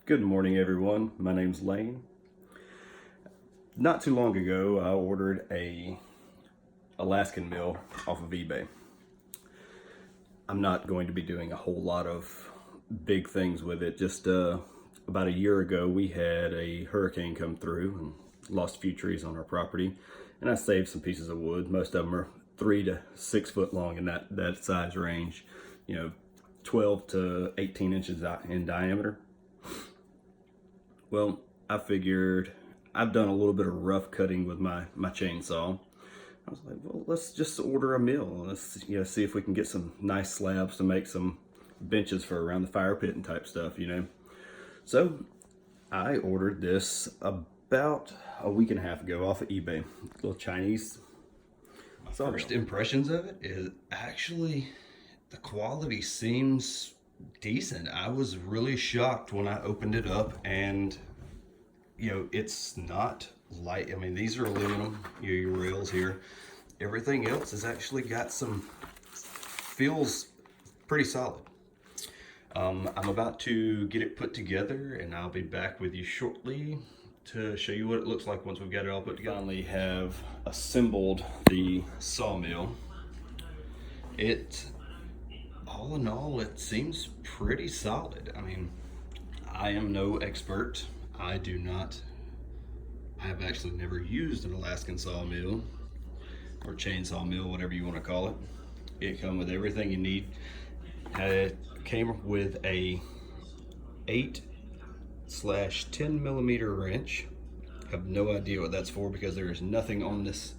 Good morning, everyone. My name's Lane. Not too long ago, I ordered a Alaskan mill off of eBay. I'm not going to be doing a whole lot of big things with it. Just about a year ago, we had a hurricane come through and lost a few trees on our property, and I saved some pieces of wood. Most of them are 3 to 6 foot long in that size range, 12 to 18 inches in diameter. Well, I figured I've done a little bit of rough cutting with my chainsaw. I was like, well, let's just order a mill. Let's see if we can get some nice slabs to make some benches for around the fire pit and type stuff, So I ordered this about a week and a half ago off of eBay. Little Chinese. My first impressions of it is actually the quality seems decent. I was really shocked when I opened it up, and it's not light. I mean, these are aluminum, your rails here. Everything else has actually got feels pretty solid. I'm about to get it put together, and I'll be back with you shortly to show you what it looks like once we've got it all put together. Finally have assembled the sawmill. All in all, it seems pretty solid. I mean, I am no expert. I have actually never used an Alaskan sawmill or chainsaw mill, whatever you want to call it. It comes with everything you need. It came with a 8/10 millimeter wrench. I have no idea what that's for because there is nothing on this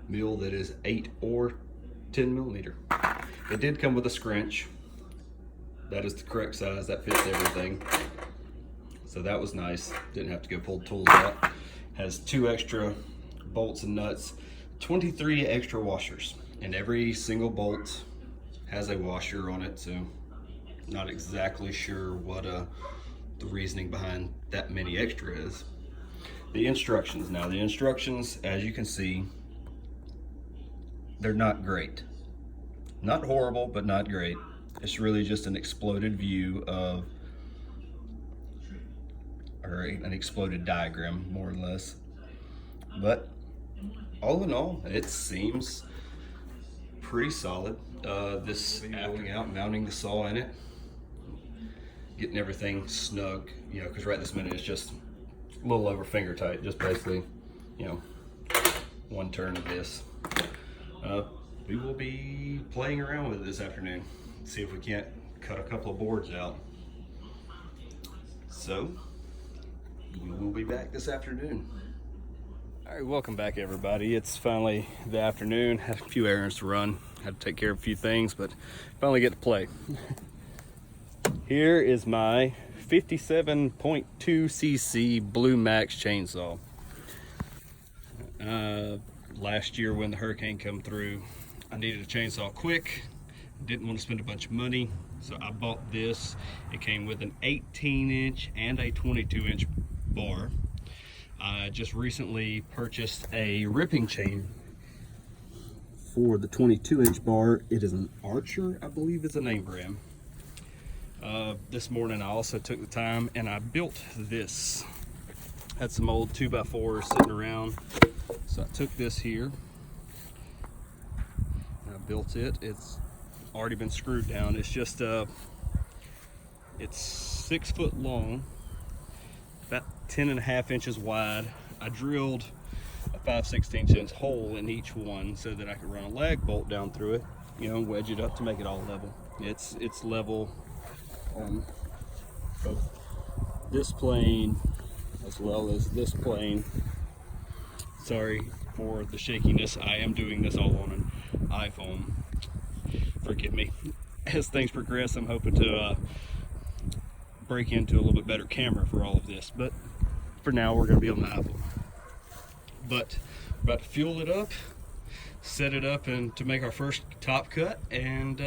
mill that is 8 or 10 millimeter. It did come with a scrunch. That is the correct size. That fits everything. So that was nice. Didn't have to go pull the tools out. Has 2 extra bolts and nuts, 23 extra washers, and every single bolt has a washer on it. So not exactly sure what the reasoning behind that many extra is. The instructions, as you can see, they're not great. Not horrible, but not great. It's really just an exploded view of, or an exploded diagram, more or less. But all in all, it seems pretty solid. This apping out, mounting the saw in it, getting everything snug, because right this minute it's just a little over finger tight, just basically, one turn of this. We will be playing around with it this afternoon, see if we can't cut a couple of boards out. So we will be back this afternoon. All right, welcome back, everybody. It's finally the afternoon. Had a few errands to run, had to take care of a few things, but finally get to play. Here is my 57.2 cc Blue Max chainsaw. Last year when the hurricane come through, I needed a chainsaw quick, didn't want to spend a bunch of money, so I bought this. It came with an 18-inch and a 22-inch bar. I just recently purchased a ripping chain for the 22-inch bar. It is an Archer, I believe is the name brand. This morning I also took the time and I built this. Had some old 2x4s sitting around, so I took this here and I built it. It's already been screwed down. It's just it's 6 foot long, about 10.5 inches wide. I drilled a 5/16 inch hole in each one so that I could run a lag bolt down through it, wedge it up to make it all level. It's level on both this plane as well as this plane. Sorry for the shakiness. I am doing this all on an iPhone. Forgive me. As things progress, I'm hoping to break into a little bit better camera for all of this, but for now we're going to be on the iPhone. But we're about to fuel it up, set it up, and to make our first top cut, and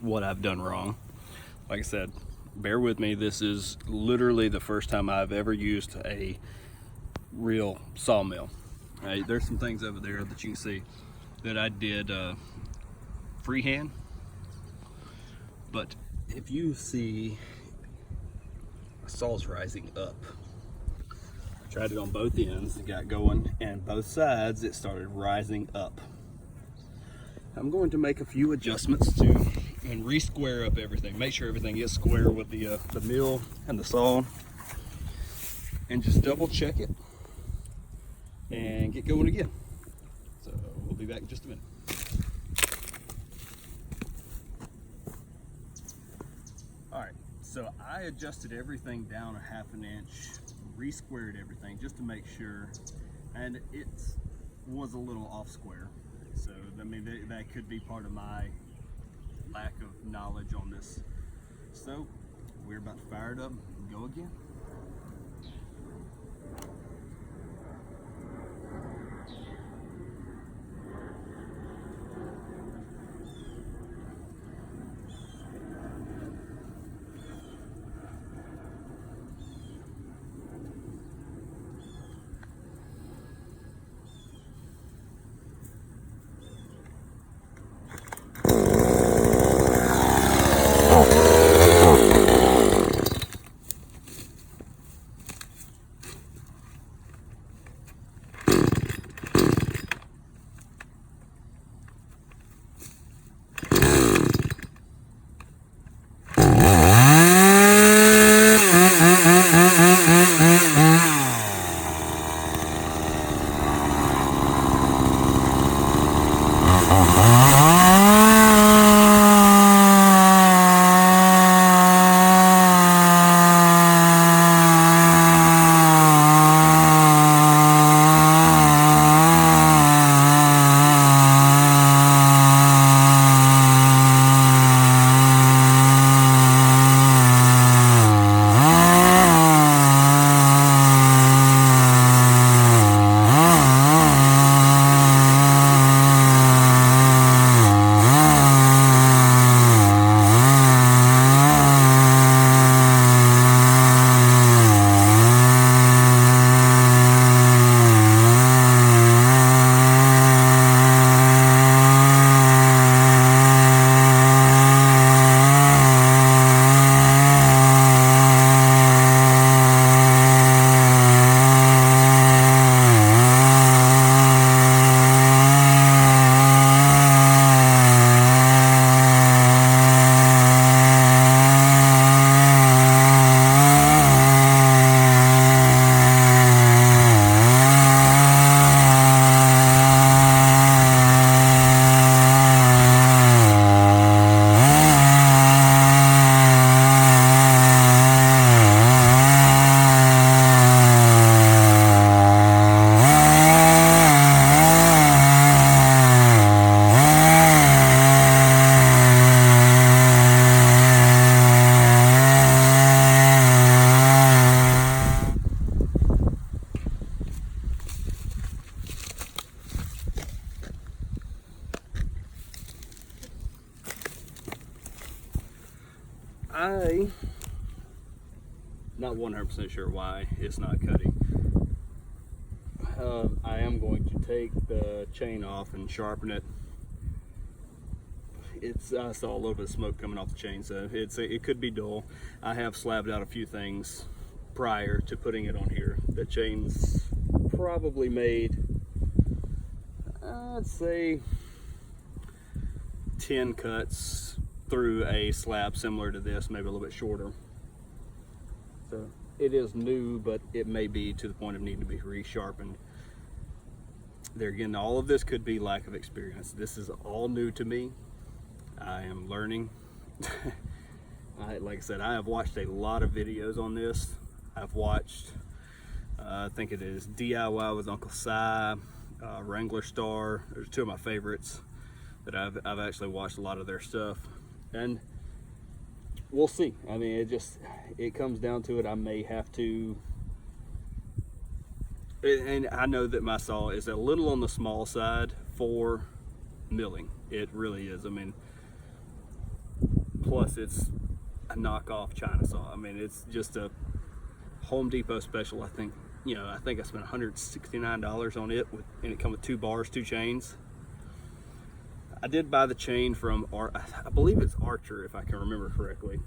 what I've done wrong. Like I said, bear with me. This is literally the first time I've ever used a real sawmill. Right, there's some things over there that you can see that I did freehand, but if you see, a saw's rising up. I tried it on both ends, it got going, and both sides it started rising up. I'm going to make a few adjustments to and re-square up everything, make sure everything is square with the mill and the saw, and just double check it and get going again. So we'll be back in just a minute. All right, so I adjusted everything down a half an inch, re-squared everything just to make sure, and it was a little off square. So I mean, that could be part of my lack of knowledge on this. So we're about to fire it up and go again. I'm not 100% sure why it's not cutting. I am going to take the chain off and sharpen it. I saw a little bit of smoke coming off the chain, so it could be dull. I have slabbed out a few things prior to putting it on here. The chain's probably made, I'd say, 10 cuts through a slab similar to this, maybe a little bit shorter. So it is new, but it may be to the point of needing to be resharpened. There again, all of this could be lack of experience. This is all new to me. I am learning. Like I said, I have watched a lot of videos on this. I've watched, I think it is DIY with Uncle Si, Wrangler Star. There's two of my favorites that I've actually watched a lot of their stuff, and we'll see. I mean, it comes down to it. I may have to, and I know that my saw is a little on the small side for milling. It really is. I mean, plus it's a knockoff China saw. I mean, it's just a Home Depot special. I think I spent $169 on it, and it comes with 2 bars, 2 chains. I did buy the chain from I believe it's Archer, if I can remember correctly,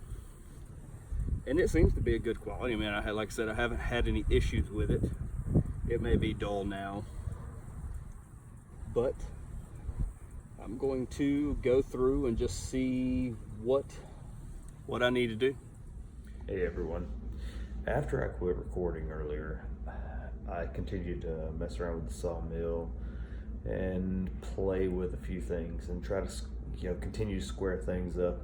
and it seems to be a good quality. I mean, like I said, I haven't had any issues with it. It may be dull now, but I'm going to go through and just see what I need to do. Hey everyone. After I quit recording earlier, I continued to mess around with the sawmill and play with a few things and try to continue to square things up.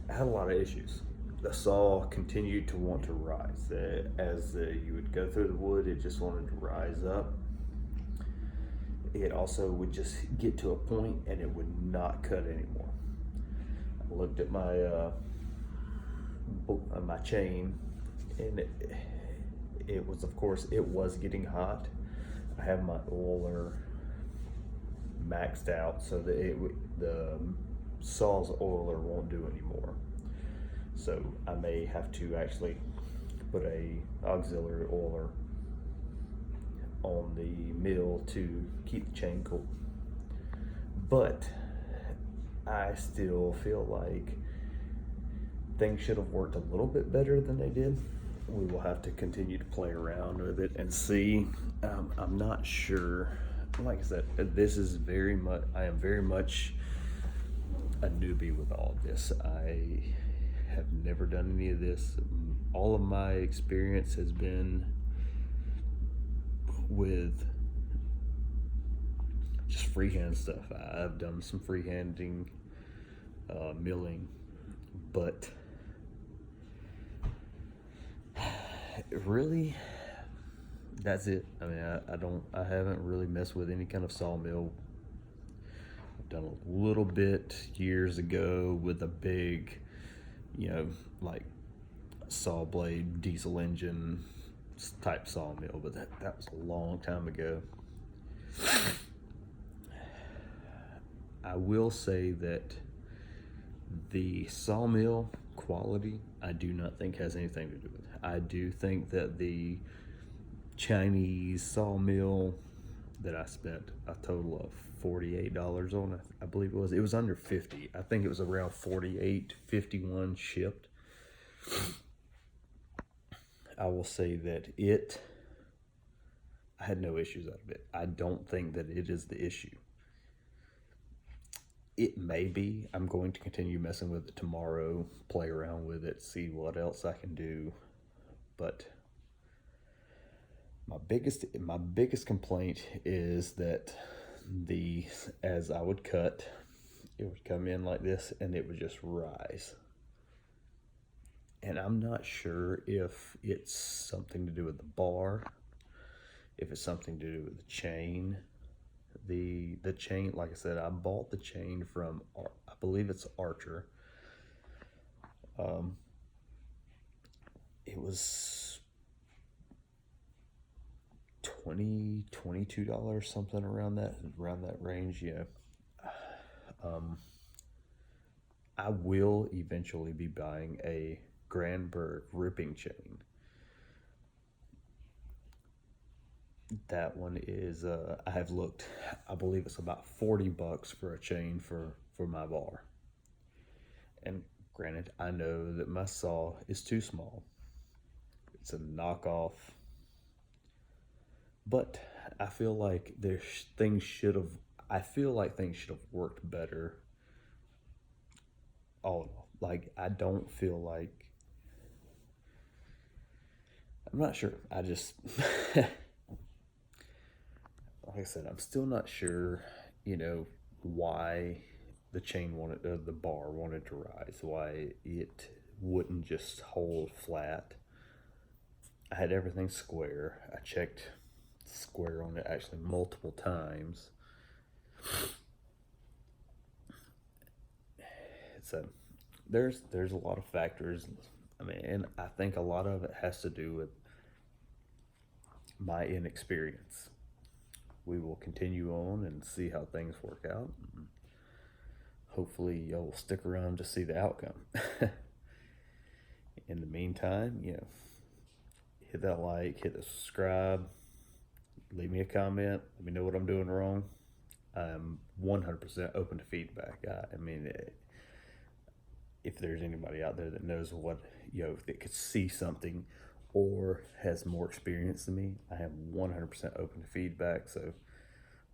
I had a lot of issues. The saw continued to want to rise. As you would go through the wood, it just wanted to rise up. It also would just get to a point and it would not cut anymore. I looked at my my chain, and it was, of course, it was getting hot. I have my oiler maxed out so that the saw's oiler won't do anymore. So I may have to actually put a auxiliary oiler on the mill to keep the chain cool. But I still feel like things should have worked a little bit better than they did. We will have to continue to play around with it and see. I'm not sure. Like I said, I am very much a newbie with all of this. I have never done any of this. All of my experience has been with just freehand stuff. I've done some freehanding, milling, but really, that's it. I mean, I haven't really messed with any kind of sawmill. I've done a little bit years ago with a big, like saw blade, diesel engine type sawmill, but that was a long time ago. I will say that the sawmill quality, I do not think has anything to do with it. I do think that the Chinese sawmill that I spent a total of $48 on, I believe it was under 50. I think it was around 48, 51 shipped. I will say that I had no issues out of it. I don't think that it is the issue. It may be. I'm going to continue messing with it tomorrow, play around with it, see what else I can do. But my biggest complaint is that as I would cut, it would come in like this and it would just rise. And I'm not sure if it's something to do with the bar, if it's something to do with the chain. The chain, like I said, I bought the chain from, I believe it's Archer. It was $22, something around that range. I will eventually be buying a Grandberg ripping chain. That one is, I have looked, I believe it's about $40 for a chain for my bar. And granted, I know that my saw is too small. It's a knockoff. But I feel like things should have worked better. All in all, like, I don't feel like, I'm not sure. I just, like I said, I'm still not sure, why the bar wanted to rise, why it wouldn't just hold flat. I had everything square. I checked square on it actually multiple times. So there's a lot of factors. I mean, and I think a lot of it has to do with my inexperience. We will continue on and see how things work out. hopefully y'all will stick around to see the outcome. In the meantime, hit that like, hit the subscribe, leave me a comment, let me know what I'm doing wrong. I'm 100% open to feedback. I mean, if there's anybody out there that knows what, that could see something or has more experience than me, I am 100% open to feedback. So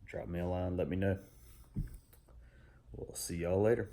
drop me a line, let me know. We'll see y'all later.